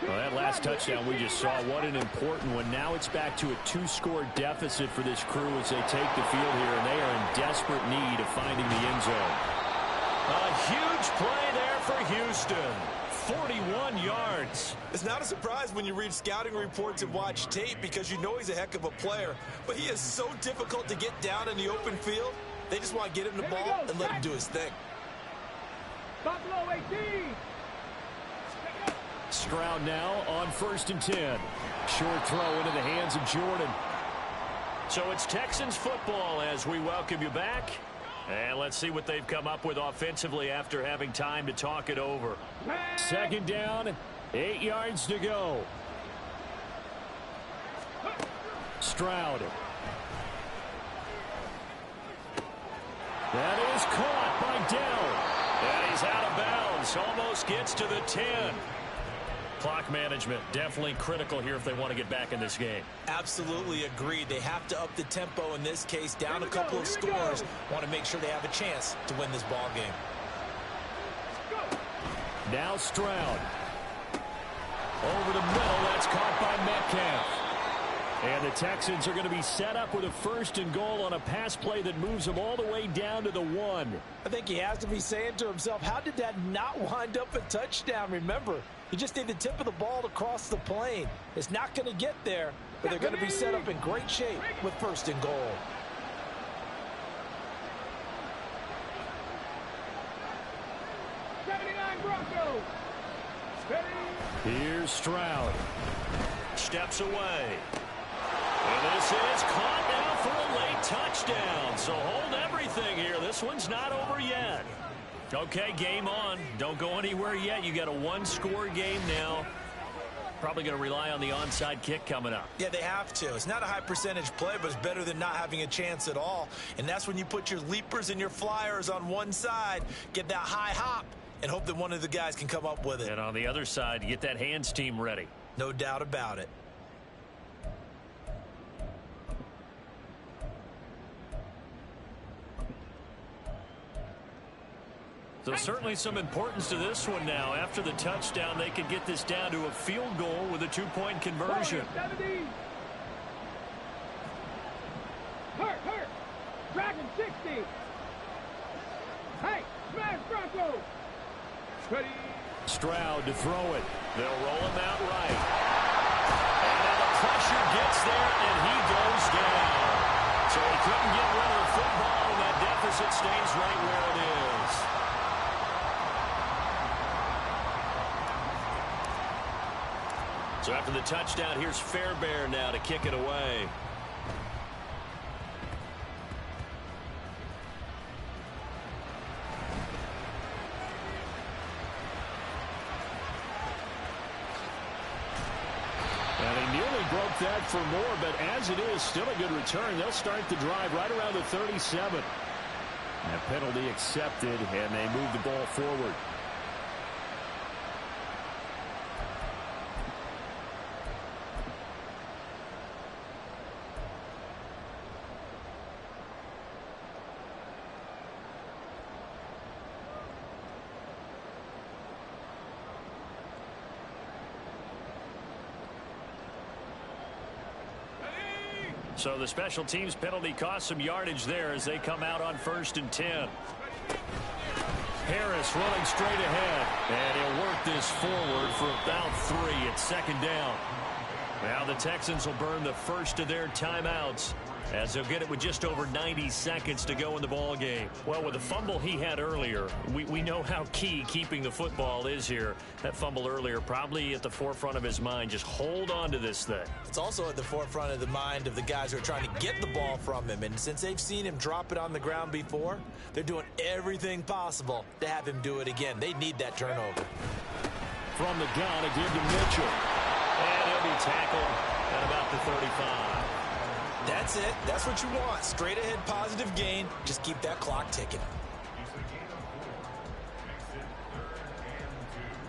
Well, that last touchdown we just saw, what an important one. Now it's back to a 2-score deficit for this crew as they take the field here, and they are in desperate need of finding the end zone. A huge play there for Houston. 41 yards. It's not a surprise when you read scouting reports and watch tape because you know he's a heck of a player, but he is so difficult to get down in the open field. They just want to get him the ball and let him do his thing. Buffalo 18. Stroud now on 1st and 10. Short throw into the hands of Jordan. So it's Texans football as we welcome you back. And let's see what they've come up with offensively after having time to talk it over. 2nd down, 8 yards to go. Stroud. That is caught by Dell. And he's out of bounds. Almost gets to the 10. Clock management definitely critical here if they want to get back in this game. Absolutely agreed. They have to up the tempo in this case, down a couple of scores. Want to make sure they have a chance to win this ball game. Now Stroud. Over the middle. That's caught by Metcalf. And the Texans are going to be set up with a 1st and goal on a pass play that moves them all the way down to the 1. I think he has to be saying to himself, how did that not wind up a touchdown? Remember, he just need the tip of the ball to cross the plane. It's not going to get there, but they're going to be set up in great shape with 1st and goal. Here's Stroud. Steps away. And this is caught now for a late touchdown. So hold everything here. This one's not over yet. Okay, game on. Don't go anywhere yet. You got a 1-score game now. Probably going to rely on the onside kick coming up. Yeah, they have to. It's not a high percentage play, but it's better than not having a chance at all. And that's when you put your leapers and your flyers on one side, get that high hop, and hope that one of the guys can come up with it. And on the other side, get that hands team ready. No doubt about it. So certainly some importance to this one now. After the touchdown, they could get this down to a field goal with a 2-point conversion. Hurt. Dragon 60. Hey, smash Bronco. Ready. Stroud to throw it. They'll roll him out right. And now the pressure gets there, and he goes down. So he couldn't get rid of the football, and that deficit stays right where it is. So after the touchdown, here's Fairbairn now to kick it away. And he nearly broke that for more, but as it is, still a good return. They'll start the drive right around the 37. And a penalty accepted, and they move the ball forward. So the special teams penalty cost some yardage there as they come out on 1st and 10. Harris running straight ahead. And he'll work this forward for about 3. It's 2nd down. Now the Texans will burn the first of their timeouts as they'll get it with just over 90 seconds to go in the ball game. Well, with the fumble he had earlier, we know how key keeping the football is here. That fumble earlier probably at the forefront of his mind. Just hold on to this thing. It's also at the forefront of the mind of the guys who are trying to get the ball from him. And since they've seen him drop it on the ground before, they're doing everything possible to have him do it again. They need that turnover. From the gun, a give to Mitchell. And he'll be tackled at about the 35. That That's it. That's what you want. Straight ahead positive gain. Just keep that clock ticking. It's a gain of 4. Makes it 3rd and 2.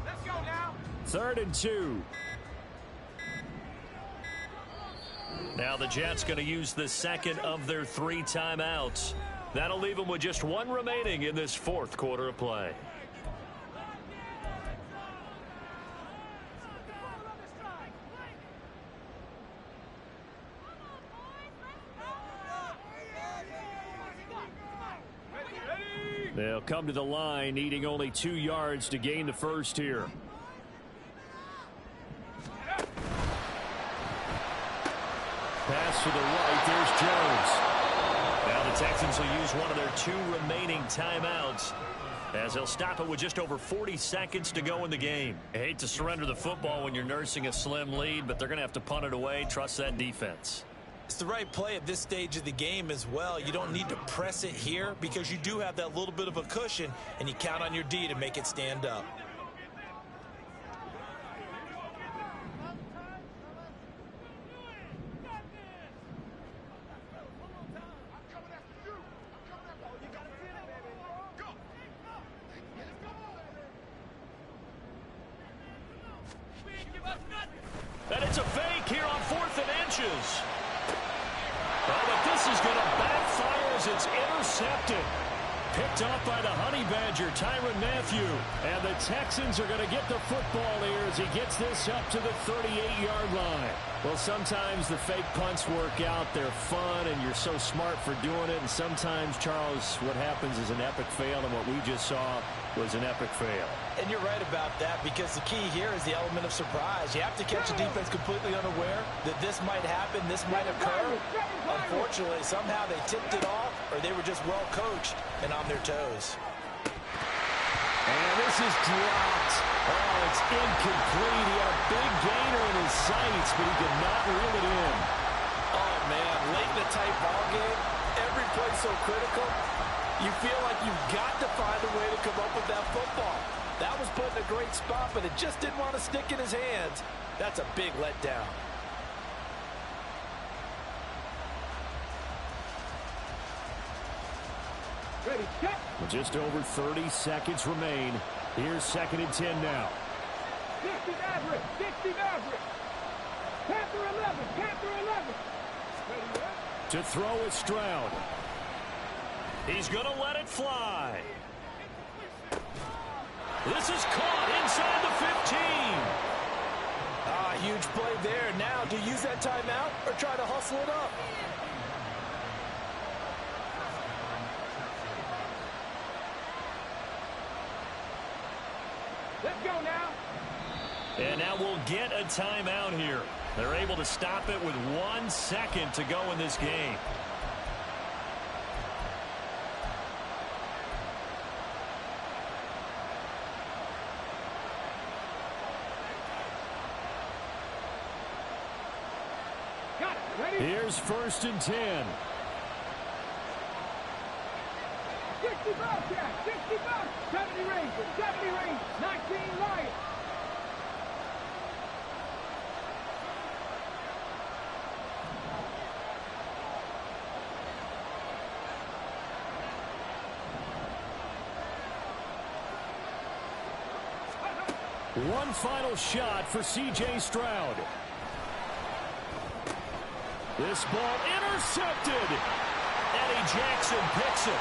Let's go now. 3rd and 2. Now the Jets going to use the second of their 3 timeouts. That'll leave them with just 1 remaining in this 4th quarter of play. They'll come to the line, needing only 2 yards to gain the first here. Pass to the right. There's Jones. Now the Texans will use one of their 2 remaining timeouts, as they'll stop it with just over 40 seconds to go in the game. I hate to surrender the football when you're nursing a slim lead, but they're going to have to punt it away. Trust that defense. It's the right play at this stage of the game as well. You don't need to press it here because you do have that little bit of a cushion, and you count on your D to make it stand up. And it's a fake here on 4th and inches. Oh, but this is going to backfire as it's intercepted. Picked off by the Honey Badger, Tyrann Mathieu. And the Texans are going to get the football here as he gets this up to the 38-yard line. Well, sometimes the fake punts work out. They're fun, and you're so smart for doing it. And sometimes, Charles, what happens is an epic fail, and what we just saw was an epic fail. And you're right about that, because the key here is the element of surprise. You have to catch a defense completely unaware that this might happen, this might occur. Unfortunately, somehow they tipped it off, or they were just well coached and on their toes. And this is dropped. Oh, it's incomplete. He had a big gainer in his sights, but he could not reel it in. Oh, man, late in a tight ball game, every play so critical. You feel like you've got to find a way to come up with that football. That was put in a great spot, but it just didn't want to stick in his hands. That's a big letdown. Ready, check. With just over 30 seconds remain. Here's 2nd and 10 now. 60 Maverick, 60 Maverick. Panther 11, Panther 11. Ready, up. To throw is Stroud. He's going to let it fly. This is caught inside the 15. Huge play there. Now, do you use that timeout or try to hustle it up? Let's go now. And now we'll get a timeout here. They're able to stop it with 1 second to go in this game. Got it. Ready? Here's 1st and 10. 60 Bobcats, 60 Bobcats. 70 Rangers, 70 Rangers. 19 Lions. One final shot for C.J. Stroud. This ball intercepted. Eddie Jackson picks it.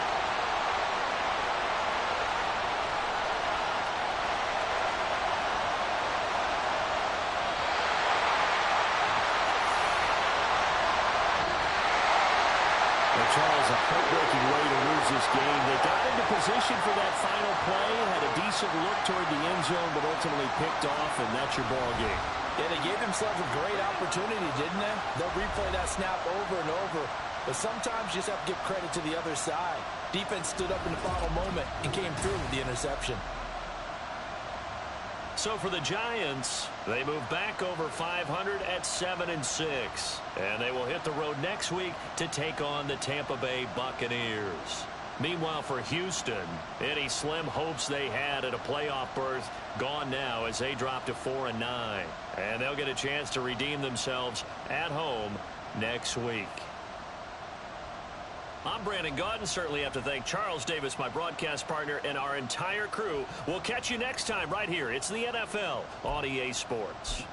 Charles, a heartbreaking way to lose this game. They got into position for that final play, had a decent look toward the end zone, but ultimately picked off, and that's your ball game. Yeah, they gave themselves a great opportunity, didn't they? They'll replay that snap over and over. But sometimes you just have to give credit to the other side. Defense stood up in the final moment and came through with the interception. So for the Giants, they move back over 500 at 7-6. And they will hit the road next week to take on the Tampa Bay Buccaneers. Meanwhile, for Houston, any slim hopes they had at a playoff berth gone now as they drop to 4-9. And they'll get a chance to redeem themselves at home next week. I'm Brandon Gaudin. Certainly have to thank Charles Davis, my broadcast partner, and our entire crew. We'll catch you next time right here. It's the NFL on EA Sports.